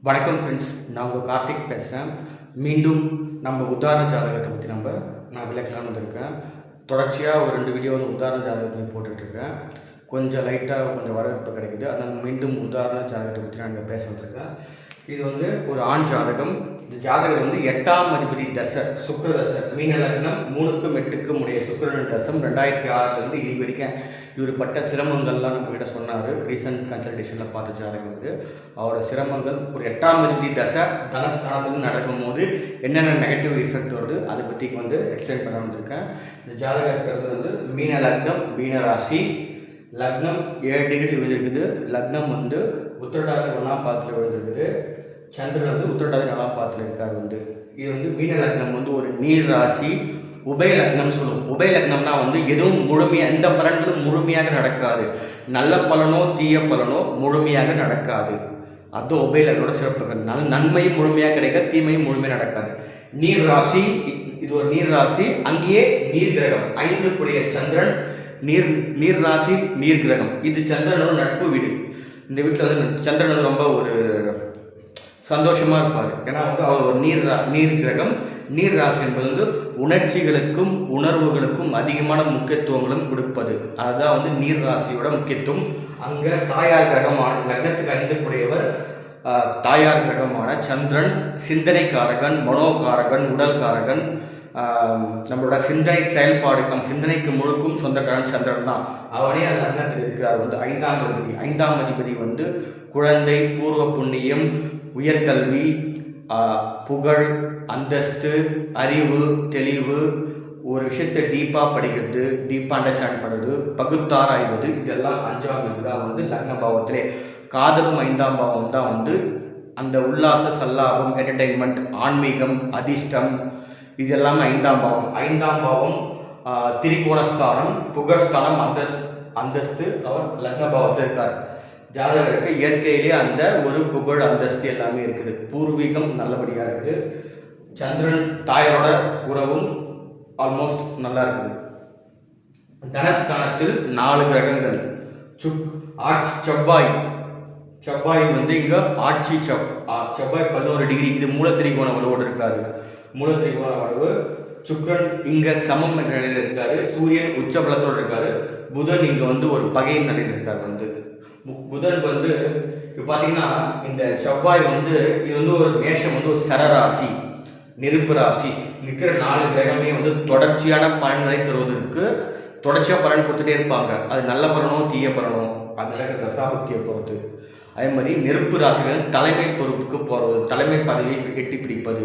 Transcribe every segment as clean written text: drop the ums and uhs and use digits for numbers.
வணக்கம் ஃப்ரெண்ட்ஸ், நான் உங்கள் கார்த்திக் பேசுகிறேன். மீண்டும் நம்ம உதாரண ஜாதகத்தை பற்றி நான் விளக்கலாம்னு வந்திருக்கேன். தொடர்ச்சியாக ஒரு 2 வீடியோ உதாரண ஜாதகத்தை போட்டுட்ருக்கேன். கொஞ்சம் லைட்டாக வரவேற்பு கிடைக்குது. அதனால் மீண்டும் உதாரண ஜாதகத்தை பற்றி நான் பேச வந்திருக்கேன். இது ஒரு ஆண் ஜாதகம். இந்த ஜாதகம் 8ஆம் அதிபதி தசை, சுக்கிர தசை, மீன லக்னம், 3க்கும் 8க்கும் உடைய சுக்கிரன் தசம் 2006 இனி வரைக்கும் இவர் பட்ட சிரமங்கள்லாம் நம்மகிட்ட சொன்னார். ரீசன்ட் கன்சல்டேஷனில் பார்த்த ஜாதகம் அவரோட சிரமங்கள் ஒரு 8ஆம் அதிபதி தசை தனஸ்தானத்தில் நடக்கும்போது என்னென்ன நெகட்டிவ் எஃபெக்ட் வருது அதை பற்றி எக்ஸ்பிளைன் பண்ண வந்திருக்கேன். இந்த ஜாதகத்தில் மீன லக்னம், மீன ராசி, லக்னம் 7 டிகிரி விழுந்திருக்குது. லக்னம் உத்திரடாதி 1ஆம் பாதத்தில் விழுந்திருக்குது. சந்திரன் உத்திரடாதி 4ஆம் பாதத்தில் இருக்கார். இது மீன லக்னம் ஒரு நீர் ராசி, உபய லக்னம் சொல்லுவோம். உபய லக்னம்னா எதுவும் முழுமையாக, எந்த பலன்களும் முழுமையாக நடக்காது. நல்ல பலனோ தீய பலனோ முழுமையாக நடக்காது. அது உபய லக்னோட சிறப்புகள். நன்மையும் முழுமையாக கிடைக்காது, தீமையும் முழுமையாக நடக்காது. நீர் ராசி, இது ஒரு நீர் ராசி. அங்கேயே நீர் கிரகம் 5 சந்திரன், நீர் ராசி, நீர் கிரகம். இது சந்திரனோட நட்பு வீடு. இந்த வீட்டில் சந்திரன் ரொம்ப ஒரு சந்தோஷமாக இருப்பார். ஏன்னா அவர் ஒரு நீர் கிரகம். நீர் ராசி என்பது உணர்ச்சிகளுக்கும் உணர்வுகளுக்கும் அதிகமான முக்கியத்துவங்களும் கொடுப்பது. அதுதான் நீர் ராசியோட முக்கியத்துவம். அங்கே தாயார் கிரகமான லக்னத்துக்கு 5 தாயார் கிரகமான சந்திரன் சிந்தனைக்காரகன், மனோகாரகன், உடல்காரகன், நம்மளோட சிந்தனை செயல்பாடு, நம் சிந்தனைக்கு முழுக்கும் சொந்தக்காரன் சந்திரன் தான். அவனே அந்த லக்னத்தில் இருக்கிறார். 5ஆம் அதிபதி குழந்தை, பூர்வ புண்ணியம், உயர்கல்வி, புகழ், அந்தஸ்து, அறிவு, தெளிவு, ஒரு விஷயத்தை டீப்பாக படிக்கிறது, டீப்பாக அண்டர்ஸ்டாண்ட் பண்ணுறது, பகுத்தாராய்வது, இதெல்லாம் 5ஆம் வீடு தான் லக்ன பாவத்திலே. காதலும் 5ஆம் பாவம் தான் அந்த உல்லாச சல்லாபம், என்டர்டெயின்மெண்ட், ஆன்மீகம், அதிர்ஷ்டம், இது எல்லாமே 5ஆம் பாவம். 5ஆம் பாவம் திரிகோணஸ்தானம், புகழ்ஸ்தானம், அந்தஸ்து. அவர் லக்ன பாவத்தில் இருக்கார். ஜாதகருக்கு இயற்கையிலே அந்த ஒரு புகழ், அந்தஸ்து எல்லாமே இருக்குது. பூர்வீகம் நல்லபடியாக இருக்குது. சந்திரன் தாயாரோட உறவும் ஆல்மோஸ்ட் நல்லா இருக்குது. தனஸ்தானத்தில் 4 கிரகங்கள். செவ்வாய் இங்கே ஆட்சி செவ்வாய் 11 டிகிரி. இது மூலத்திரிகோண வலுவோடு இருக்காரு. மூலத்திரிகோண வலுவு. சுக்கிரன் இங்கே சமம் என்ற நிலையில் இருக்காரு. சூரியன் உச்சபலத்தோடு இருக்காரு. புதன் இங்கே ஒரு பகையின் நிலையில் இருக்கார். புதன் இப்போ பார்த்தீங்கன்னா இந்த செவ்வாய் இது ஒரு மேஷம் ஒரு சரராசி, நெருப்பு ராசி. இருக்கிற 4 கிரகமே தொடர்ச்சியான பலன்களை தருவதற்கு தொடர்ச்சியாக பலன் கொடுத்துட்டே இருப்பாங்க. அது நல்ல பலனோ தீய பலனோ அதில் தசாபக்தியை பொறுத்து. அதே மாதிரி நெருப்பு ராசிகள் தலைமை பொறுப்புக்கு போகிறது, தலைமை பதவியை எட்டி பிடிப்பது,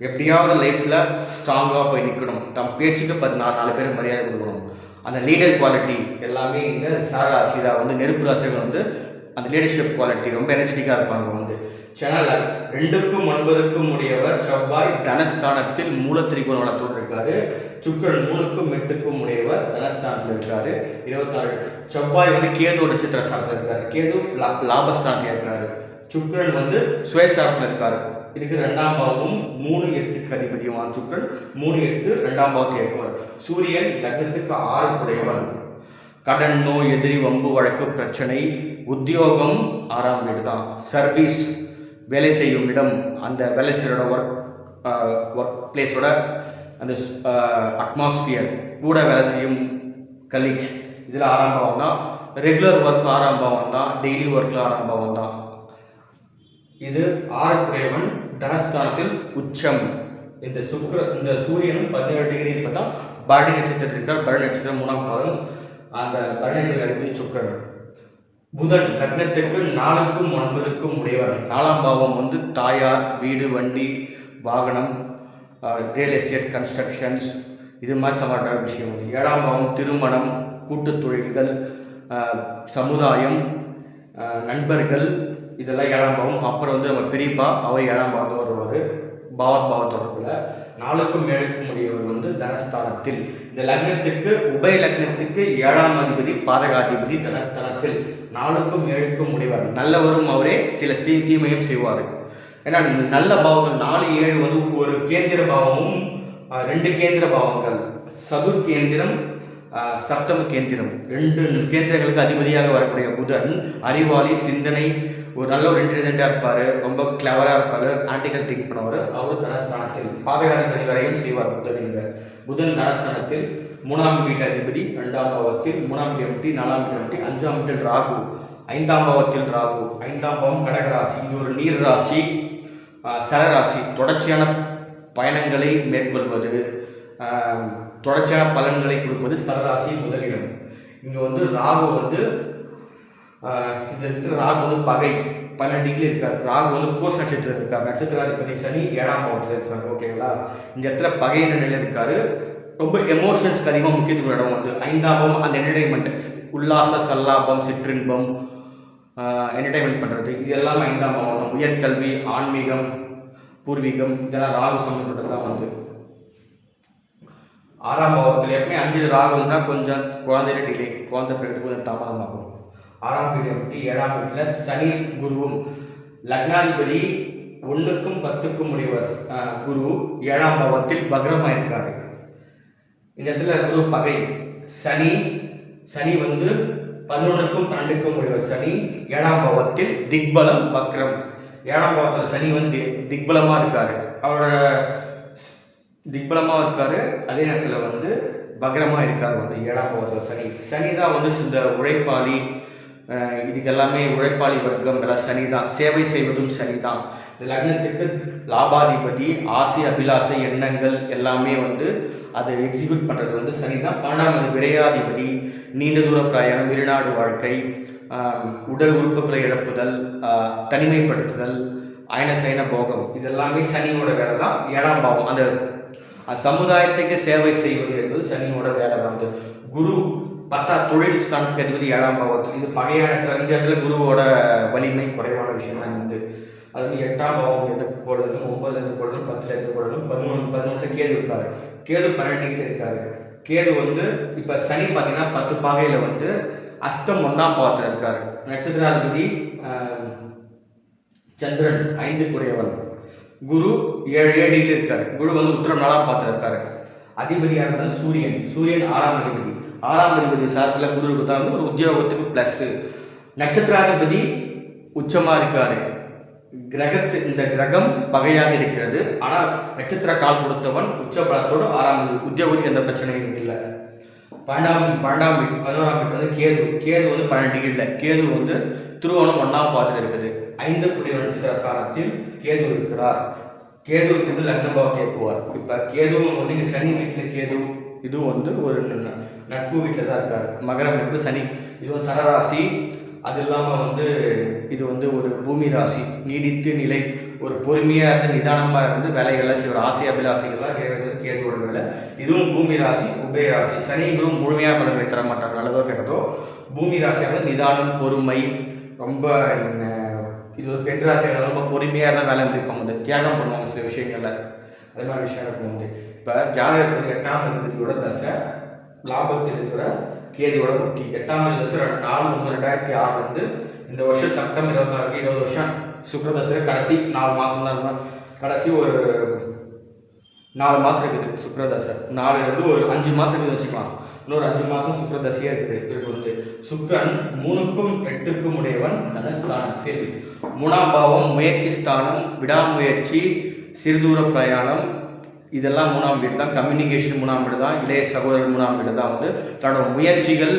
எப்படியாவது லைஃப்பில் ஸ்ட்ராங்காக போய் நிற்கணும், தம் பேச்சுக்கு 4 பேர் மரியாதை கொடுக்கணும். அந்த லீடர் குவாலிட்டி எல்லாமே இந்த சரராசி தான். நெருப்பு ராசிகள் அந்த லீடர்ஷிப் குவாலிட்டி ரொம்ப எனர்ஜெட்டிக்காக இருப்பாங்க. சேனல் 2க்கும் 9க்கும் உடையவர் செவ்வாய் தனஸ்தானத்தில் மூலத்திரிகோண வளத்தோடு இருக்காரு. சுக்கிரன் 3க்கும் 8க்கும் உடையவர் தனஸ்தானத்தில் இருக்காரு. 24 செவ்வாய் கேதுவோட நட்சத்திரஸ்தானத்தில் இருக்காரு. கேது லாபஸ்தானத்தில் இருக்கிறாரு. சுக்கிரன் சுயஸ்தானத்தில் இருக்காரு. இதுக்கு 2ஆம் பாவமும் 3-8க்கு அதிபதியுமான சுக்கிரன் 3-8 2ஆம் பாவத்தை இயக்குவார். சூரியன் லக்னத்துக்கு 6 உடையவர். கடன், நோய், எதிரி, வம்பு, வழக்கு, பிரச்சனை, உத்தியோகம் 6ஆம் வீடு தான். சர்வீஸ், வேலை செய்யும் இடம், அந்த வேலை செய்கிற ஒர்க் பிளேஸோட அந்த அட்மாஸ்பியர், கூட வேலை செய்யும் கலீக்ஸ், இதில் 6ஆம் பாவம் தான். ரெகுலர் ஒர்க் 6ஆம் பாவம் தான். டெய்லி ஒர்க்கில் 6ஆம் பாவம் தான். இது 6 தனஸ்தானத்தில் உச்சம். இந்த சூரியனும் 17 டிகிரி பார்த்தா பரணி நட்சத்திரத்தில் இருக்கார். பரணி நட்சத்திரம் 3ஆம் பாதம். அந்த பரணி நட்சத்திரம் சுக்கிரன். புதன் லக்னத்துக்கு 4க்கும் 9க்கும் உடையவர். 4ஆம் பாவம் தாயார், வீடு, வண்டி, வாகனம், ரியல் எஸ்டேட், கன்ஸ்ட்ரக்ஷன்ஸ், இது மாதிரி சம்பந்தப்பட்ட விஷயம். 7ஆம் பாவம் திருமணம், கூட்டுத் தொழில்கள், சமுதாயம், நண்பர்கள், இதெல்லாம் 7ஆம் பாவம். அப்புறம் நம்ம பெரியப்பா, அவர் 7ஆம் பாவத்தோடு வருவார். பாவத்தொடர்பில் 4க்கும் 7க்கும் உடையவர் தனஸ்தானத்தில். இந்த லக்னத்துக்கு உபய லக்னத்துக்கு 7ஆம் அதிபதி பாதகாதிபதி தனஸ்தானத்தில் 4க்கும் 7க்கும் உடையவர். நல்லவரும் அவரே, சில தீமையும் செய்வார். ஏன்னா நல்ல பாவங்கள் 4, 7 ஒரு கேந்திர பாவமும் 2 கேந்திர பாவங்கள். சதுர் கேந்திரம், சப்தம கேந்திரம், 2 கேந்திரங்களுக்கு அதிபதியாக வரக்கூடிய புதன் அறிவாளி, சிந்தனை, ஒரு நல்ல ஒரு இன்டெலிஜென்ட்டாக இருப்பார், ரொம்ப கிளவராக இருப்பார், ஆன்டிக்கல் திங்க் பண்ணுவார். அவர் தனஸ்தானத்தில் பாதகாதிபதி வரையும் செய்வார் புதன். புதன் தனஸ்தானத்தில் 3ஆம் வீட்டு அதிபதி, 2ஆம் பாவத்தில் 3ஆம் வீட்டு, 4ஆம் வீட்டு, 5ஆம் வீட்டில் ராகு, 5ஆம் பாவத்தில் ராகு. 5ஆம் பாவம் கடகராசி, இது ஒரு நீர் ராசி, சரராசி. தொடர்ச்சியான பயணங்களை மேற்கொள்வது, தொடர்ச்சியான பலன்களை கொடுப்பது சரராசி முதலிடம். இங்கே வந்து ராகு வந்து இந்த இடத்துல ராகு வந்து பகை 12 டிகிரி இருக்கார். ராகு வந்து பூச நட்சத்திரம் இருக்கார், நட்சத்திராதிபதி சனி 7ஆம் பாவத்தில் இருக்கார். ஓகேங்களா, இந்த இடத்துல பகை நிலையில் இருக்காரு. ரொம்ப எமோஷன்ஸ்க்கு அதிகமாக முக்கியத்துவம் இடம் வந்து 5ஆம் பாவம் அந்த என்டர்டைன்மெண்ட், உல்லாச சல்லாபம், சிற்றின்பம், என்டர்டைன்மெண்ட் பண்ணுறது, இது எல்லாமே 5ஆம் பாவம் தான். உயர்கல்வி, ஆன்மீகம், பூர்வீகம், இதெல்லாம் ராகு சம்மந்தப்பட்டது தான் வந்து. 6ஆம் பாவத்தில் எப்பவுமே 5 ராகு இருந்தால் கொஞ்சம் குழந்தையில டிலே, குழந்தை பிறகு கொஞ்சம் தாமதமாகும். 6ஆம் வீட்டை விட்டு 7ஆம் வீட்டில் சனி குருவும், லக்னாதிபதி 1க்கும் 10க்கும் உடையவர் குரு 7ஆம் பாவத்தில் வக்ரமாக இருக்காரு. இந்த இடத்துல குரு பகை. சனி வந்து 11க்கும் 12க்கும் உடையவர். சனி 7ஆம் பாவத்தில் திக்பலம் வக்ரம். 7ஆம் பாவத்தில் சனி வந்து திக்பலமாக இருக்காரு, அவரோட திக்பலமாக இருக்காரு. அதே நேரத்தில் வந்து வக்ரமாக இருக்கார் வந்து 7ஆம் பாவத்தில் சனி தான் வந்து இந்த உழைப்பாளி, இதுக்கு எல்லாமே உழைப்பாளி வர்க்கம் எல்லாம் சனி தான். சேவை செய்வதும் சனி தான். இந்த லக்னத்துக்கு லாபாதிபதி, ஆசை அபிலாசை எண்ணங்கள் எல்லாமே வந்து அதை எக்ஸிக்யூட் பண்ணுறது வந்து சனி தான். 12ஆம் விரையாதிபதி, நீண்ட தூர பிரயாணம், வெளிநாடு வாழ்க்கை, உடல் உறுப்புகளை இழப்புதல், தனிமைப்படுத்துதல், அயன சயன போகம், இதெல்லாமே சனியோட வேலை தான். 7ஆம் பாவம் அந்த சமுதாயத்துக்கு சேவை செய்வது என்பது சனியோட வேலை தான். குரு 10ஆம் தொழில் ஸ்தானத்துக்கு அதிபதி 7ஆம் பாவத்தில், இது பகையான இடத்துல. இந்த இடத்துல குருவோட வலிமை குறைவான விஷயமா வந்து அது வந்து 8ஆம் பாவம் எந்த கோடலும், 9 எந்த கோடலும், 10 எந்த கோடலும், 11 கேது இருக்காரு. கேது 12 இருக்காரு. கேது வந்து இப்போ சனி பார்த்தீங்கன்னா 10 பாகையில் வந்து அஸ்தம் 1ஆம் பாவத்தில் இருக்காரு. நட்சத்திராதிபதி சந்திரன் 5 கூடையவன். குரு 7 டிகிரி இருக்காரு. குரு வந்து உத்திரம் 4ஆம் பாவத்தில் இருக்காரு. அதிபதியான சூரியன் 6ஆம் அதிபதி. 6ஆம் அதிபதி சாரத்தில் குருவுக்கு தான் வந்து ஒரு உத்தியோகத்துக்கு ப்ளஸ். நட்சத்திராதிபதி உச்சமாக இருக்காரு. இந்த கிரகம் பகையாக இருக்கிறது. ஆனால் நட்சத்திர கால் கொடுத்தவன் உச்ச பலத்தோடு 6ஆம் வீடு, உத்தியோகத்துக்கு எந்த பிரச்சனையும் இல்லை. 11ஆம் வீட்டு வந்து கேது வந்து 12 டிகிரியில். கேது வந்து திருவோணம் 1ஆம் பாவத்தில் இருக்குது. 5 கூடிய நட்சத்திர சாரத்தில் கேது இருக்கிறார். கேது வந்து லக்ன பாவத்தை இயக்குவார். இப்போ கேதுவும் வந்து இங்கே சனி வீட்டில் கேது, இதுவும் வந்து ஒரு நட்பு வீட்டில் தான் இருக்கார். மகரம் நட்பு சனி, இது வந்து சரராசி. அது இல்லாமல் வந்து இது வந்து ஒரு பூமி ராசி. நீடித்து நிலை, ஒரு பொறுமையாக இருந்து நிதானமாக இருந்து வேலைகள்லாம் செய்வார். ஆசை அபிலாசைகள்லாம் நிறைவேறது கேதுவோட வேலை. இதுவும் பூமி ராசி, உபய ராசி. சனி குரு முழுமையாக பலன்களை தர மாட்டார், நல்லதோ கெட்டதோ. பூமி ராசியாக நிதானம், பொறுமை, ரொம்ப இது ஒரு பெண் ராசியாக ரொம்ப பொறுமையாக இருந்தால் வேலை முடிப்பாங்க, வந்து தியாகம் பண்ணுவாங்க சில விஷயங்களில். அதே மாதிரி விஷயம் இருக்கும் வந்து. இப்போ ஜாதகத்தில் 8ஆம் அதிபதியோட தசை, லாபத்தில் இருக்கிற கேதியோட புத்தி. 8ஆம் தசை 4/9/2006 இந்த வருஷம் செப்டம்பர் 24 20 வருஷம் சுக்ரதசை கடைசி 4 மாதம் தான் இருக்கும். கடைசி ஒரு 4 மாதம் இருக்குது சுக்ரதசை. 4 ஒரு 5 மாதம் இருக்குது வச்சுக்கலாம். இன்னொரு 5 மாதம் சுக்ரதசையாக இருக்குது. வந்து சுக்ரன் 3க்கும் 8க்கும் உடையவன் தனஸ்தானத்தில். 3ஆம் பாவம் முயற்சி ஸ்தானம், விடாமுயற்சி, சிறுதூர பிரயாணம், இதெல்லாம் 3ஆம் வீடு தான். கம்யூனிகேஷன் 3ஆம் வீடு தான். இளைய சகோதரர் 3ஆம் வீடு தான். வந்து தன்னோட முயற்சிகள்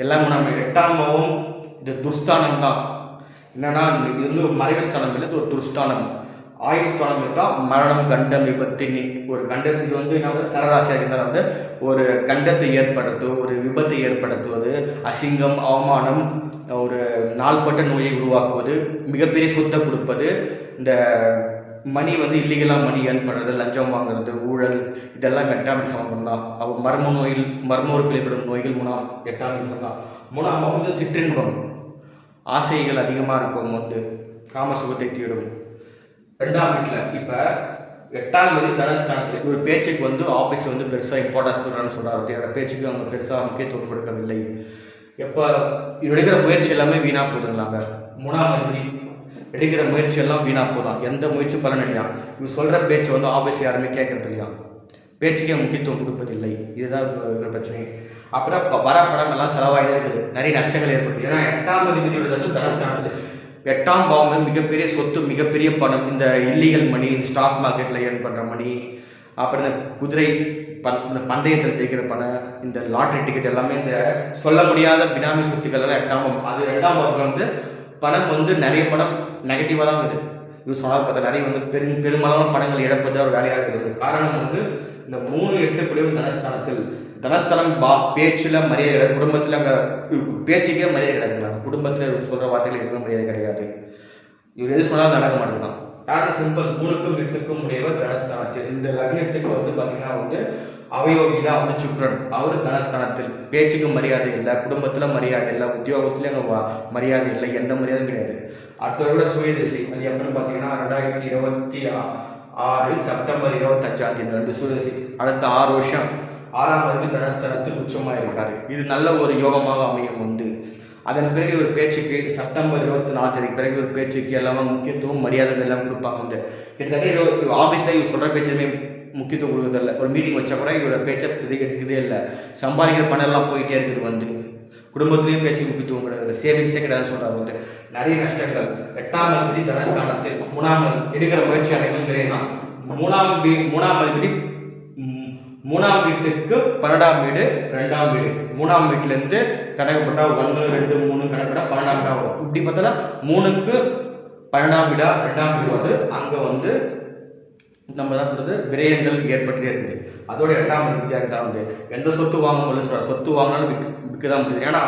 எல்லாம் 3ஆம் வீடு. 8ஆம் பாவம் இது துர்ஸ்தானம் தான். என்னன்னா இது வந்து ஒரு மறைவு ஸ்தானம் இல்லை, இது ஒரு துர்ஸ்தானம். ஆயுள் ஸ்தானம் இருந்தால் மரணம், கண்டம், விபத்து, ஒரு கண்டம். இது வந்து என்ன சரராசியாக இருந்தால் வந்து ஒரு கண்டத்தை ஏற்படுத்துவது, ஒரு விபத்தை ஏற்படுத்துவது, அசிங்கம், அவமானம், ஒரு நாள்பட்ட நோயை உருவாக்குவது, மிகப்பெரிய சொத்தை கொடுப்பது, இந்த மணி வந்து இல்லீகலாக மணி ஏர்ன் பண்ணுறது, லஞ்சம் வாங்குறது, ஊழல், இதெல்லாம் 8ஆம் வீடு சம்பந்தம் தான். அவள் மர்ம உறுப்பில் ஏற்படும் நோய்கள் 8ஆம் வீடு தான். 3ஆம் பாவம் வந்து சிற்றின்பம், ஆசைகள் அதிகமாக இருக்கும், வந்து காமசுகத்தை தேடும். 2ஆம் வீட்டில் இப்போ 8ஆம் வீடு தனஸ்தானத்தில் ஒரு பேச்சுக்கு வந்து ஆஃபீஸில் வந்து பெருசாக இம்பார்ட்டன்ஸ் கொடுக்குறான்னு சொல்கிறாரு. என்னோட பேச்சுக்கு அவங்க பெருசாக முக்கியத்துவம் கொடுக்கவில்லை. எப்போ எடுக்கிற முயற்சி எல்லாமே வீணாக போகுதுங்களாங்க. 3ஆம் வீடு எடுக்கிற முயற்சி எல்லாம் வீணாக போதான். எந்த முயற்சி பலன் இல்லையா. இவங்க சொல்கிற பேச்சு வந்து ஆஃபீஸில் யாருமே கேட்கறது இல்லையா, பேச்சுக்கே முக்கியத்துவம் கொடுப்பதில்லை. இதுதான் பிரச்சனை. அப்புறம் வர படம் எல்லாம் செலவாகிட்டே இருக்குது, நிறைய நஷ்டங்கள் ஏற்படுது. ஏன்னா 8ஆம் அதிபதியோட தசை தனஸ்தானத்தில் 8ஆம் பாவம் வந்து மிகப்பெரிய சொத்து, மிகப்பெரிய பணம், இந்த இல்லீகல் மணி, ஸ்டாக் மார்க்கெட்டில் ஏர்ன் பண்ணுற மணி, அப்புறம் இந்த குதிரை பந்தயத்தில் ஜெயிக்கிற பணம், இந்த லாட்ரி டிக்கெட் எல்லாமே இந்த சொல்ல முடியாத பினாமி சொத்துக்கள் எல்லாம் 8ஆம் பாவம். அது 2ஆம் பாவத்தில் வந்து பணம் வந்து நிறைய பணம் நெகட்டிவாக தான் இருக்குது. இது சொன்னால் பார்த்தா நிறைய வந்து பெருமளவான பணங்கள் இழப்பது ஒரு வேலையாக இருக்குது. காரணம் வந்து இந்த 3 8 குடியும் தனஸ்தானத்தில், தனஸ்தானம் பேச்சில் மரியாதை கிடையாது, குடும்பத்தில் அங்கே பேச்சுக்கே மரியாதை கிடையாது, குடும்பத்தில் சொல்கிற வார்த்தைகள் எதுவும் மரியாதை கிடையாது. இவர் எது சொன்னாலும் நடக்க மாட்டேங்குதான். காரணம் சிம்பிள், 3க்கும் 8க்கும் உடையவர் தனஸ்தானத்தில். இந்த லக்னத்துக்கு வந்து பார்த்தீங்கன்னா வந்து அவயோகி தான் வந்து சுக்ரன், அவர் தனஸ்தானத்தில். பேச்சுக்கு மரியாதை இல்லை, குடும்பத்தில் மரியாதை இல்லை, உத்தியோகத்துலேயும் அங்கே மரியாதை இல்லை, எந்த மரியாதையும் கிடையாது. அடுத்தவரோட சூரிய திசை அது எப்படின்னு பார்த்தீங்கன்னா 2026 செப்டம்பர் 25 இந்த 2 சூரிய திசை. அடுத்த 6 வருஷம் 6ஆம் வகுப்பு தனஸ்தானத்தில் உச்சமாக இருக்காரு. இது நல்ல ஒரு யோகமாக அமையும் வந்து. அதன் பிறகு ஒரு பேச்சுக்கு செப்டம்பர் 24 பிறகு ஒரு பேச்சுக்கு எல்லாமே முக்கியத்துவம் மரியாதை எல்லாம் கொடுப்பாங்க வந்து. கிட்டத்தட்ட ஆஃபீஸில் இவர் சொல்கிற பேச்சு எதுவுமே முக்கியத்துவம் கொடுக்குறதில்ல. ஒரு மீட்டிங் வச்சா கூட இவரோட பேச்சை எடுத்துக்கிறதே இல்லை. சம்பாதிக்கிற பணம் எல்லாம் போயிட்டே இருக்குது வந்து. குடும்பத்துலேயும் பேச்சு முக்கியத்துவம் கிடையாது, சேவிங்ஸே கிடையாதுன்னு சொல்கிறாங்க வந்து. நிறைய நஷ்டங்கள். 8ஆம் அதிபதி தனஸ்தானத்தில் 3ஆம் எடுக்கிற முயற்சி அனைத்தும் விரைதான். 3ஆம் அதிபதி 3ஆம் வீட்டுக்கு 12ஆம் வீடு 2ஆம் வீடு. 3ஆம் வீட்டிலேருந்து கணக்குப்பட்டா 1 2 3 கணக்குப்பட்டா 12ஆம் வீடாக வரும். இப்படி பார்த்தா 3க்கு 12ஆம் வீடா 2ஆம் வீடு வந்து அங்கே வந்து நம்ம என்ன சொல்கிறது விரயங்கள் ஏற்பட்டுட்டே இருக்குது. அதோட 8ஆம் அதிபதியாக தான் வந்து எந்த சொத்து வாங்கும்போது சொல்கிறார், சொத்து வாங்கினாலும் விற்க தான் முடியுது. ஏன்னா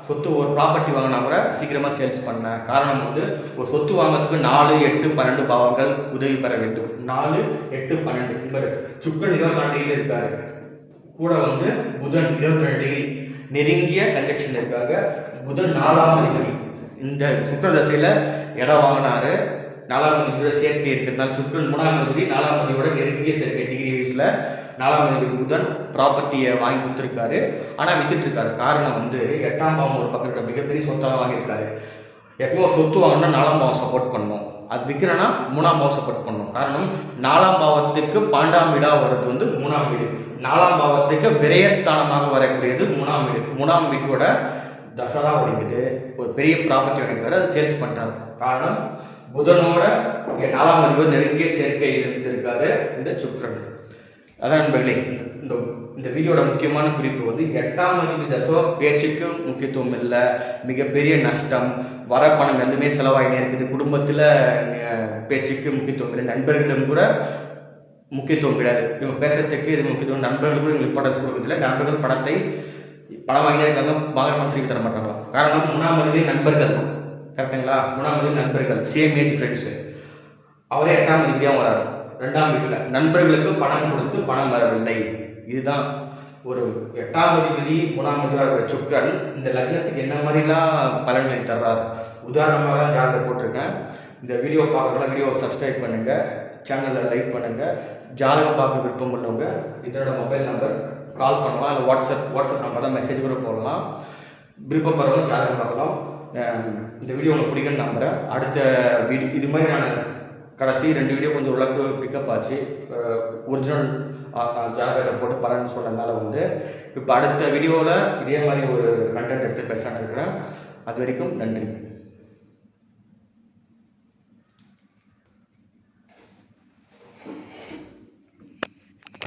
சொத்து ஒரு ப்ராப்பர்ட்டி வாங்கினா கூட சீக்கிரமாக சேல்ஸ் பண்ண காரணம் வந்து ஒரு சொத்து வாங்கிறதுக்கு 4 8 12 பாவங்கள் உதவி பெற வேண்டும். 4 8 12 நம்பர். சுக்கரன் 22 டிகிரி இருக்காரு, கூட வந்து புதன் 22 டிகிரி நெருங்கிய கன்ஜெக்ஷன் இருக்காங்க. புதன் 4ஆம் அதிபதி. இந்த சுக்கர தசையில் இடம் வாங்கினாரு, 4ஆம் அதிபதியோட சேர்க்கை இருக்கிறதுனால சுக்கரன் 3ஆம் அதிபதி 4ஆம் அதிபதியோட நெருங்கிய சேர்க்கை டிகிரி வீஸில் 4ஆம் அதிபதி புதன் ப்ராப்பர்ட்டியை வாங்கி கொடுத்துருக்காரு. ஆனால் வித்துட்ருக்காரு. காரணம் வந்து 8ஆம் பாவம் ஒரு பக்கம் மிகப்பெரிய சொத்தாக வாங்கியிருக்காரு. எப்போ சொத்து வாங்கினா 4ஆம் பாவம் சப்போர்ட் பண்ணணும், அது விற்கிறேன்னா 3ஆம் பாவம் சப்போர்ட் பண்ணணும். காரணம் 4ஆம் பாவத்துக்கு 12ஆம் வீடாக வர்றது வந்து 3ஆம் வீடு, 4ஆம் பாவத்துக்கு விரயஸ்தானமாக வரக்கூடியது 3ஆம் வீடு. 3ஆம் வீட்டோட தசை தான் ஒழிக்குது. ஒரு பெரிய ப்ராப்பர்ட்டி வாங்கியிருக்காரு, அது சேல்ஸ் பண்ணிட்டாரு. காரணம் புதனோட 4ஆம் அதிபதி நெருங்கிய சேர்க்கையில் இருந்திருக்காரு இந்த சுக்கிரன். அதான் நண்பர்களே, இந்த வீடியோட முக்கியமான குறிப்பு வந்து 8ஆம் அதிபதி தசை பேச்சுக்கு முக்கியத்துவம் இல்லை, மிகப்பெரிய நஷ்டம், வர பணம் எதுவுமே செலவாகினே இருக்குது, குடும்பத்தில் பேச்சுக்கு முக்கியத்துவம் இல்லை, நண்பர்களும் கூட முக்கியத்துவம் கிடையாது, இவங்க பேசுறதுக்கு இது முக்கியத்துவம், நண்பர்களுக்கு கூட இவங்க இம்பார்ட்டன்ஸ் கொடுக்குறதில்ல. நண்பர்கள் பணம் வாங்கினே இருக்காங்க, வாங்குற திருப்பி தர மாட்டாங்களா? காரணம் 3ஆம் அதிபதி நண்பர்கள், கரெக்டுங்களா? 3ஆம் அதிபதி நண்பர்கள், சேம் ஏஜ் ஃப்ரெண்ட்ஸு. அவரே 8ஆம் அதிபதியாக வராரு 2ஆம் வீட்டில். நண்பர்களுக்கு பணம் கொடுத்து பணம் வரவில்லை. இதுதான் ஒரு 8ஆம் அதிபதி 3ஆம் அதிபதியோட சுக்கிரன் இந்த லக்னத்துக்கு என்ன மாதிரிலாம் பலன்களை தர்றாரு. உதாரணமாக ஜாதகத்தை போட்டிருக்கேன். இந்த வீடியோ பார்க்குறவங்க வீடியோவை சப்ஸ்கிரைப் பண்ணுங்கள், சேனலில் லைக் பண்ணுங்கள். ஜாதகம் பார்க்க விருப்பம் உள்ளவங்க இதனோட மொபைல் நம்பர் கால் பண்ணலாம், இல்லை வாட்ஸ்அப் நம்பர் தான் மெசேஜ் கூட போடலாம். விருப்பப்படுறவங்க ஜாதகம் பார்க்கலாம். இந்த வீடியோ உங்களுக்கு பிடிக்குன்னு நம்புகிறேன். அடுத்த வீடியோ இது மாதிரி நான் கடைசி 2 வீடியோ கொஞ்சம் ஓரளவுக்கு பிக்கப் ஆச்சு. ஒரிஜினல் ஜாதகத்தை போட்டு பலன்னு சொன்னதுனால வந்து இப்போ அடுத்த வீடியோவில் இதே மாதிரி ஒரு கண்டென்ட் எடுத்து பேசலான்னு இருக்கிறேன். அது வரைக்கும் நன்றி.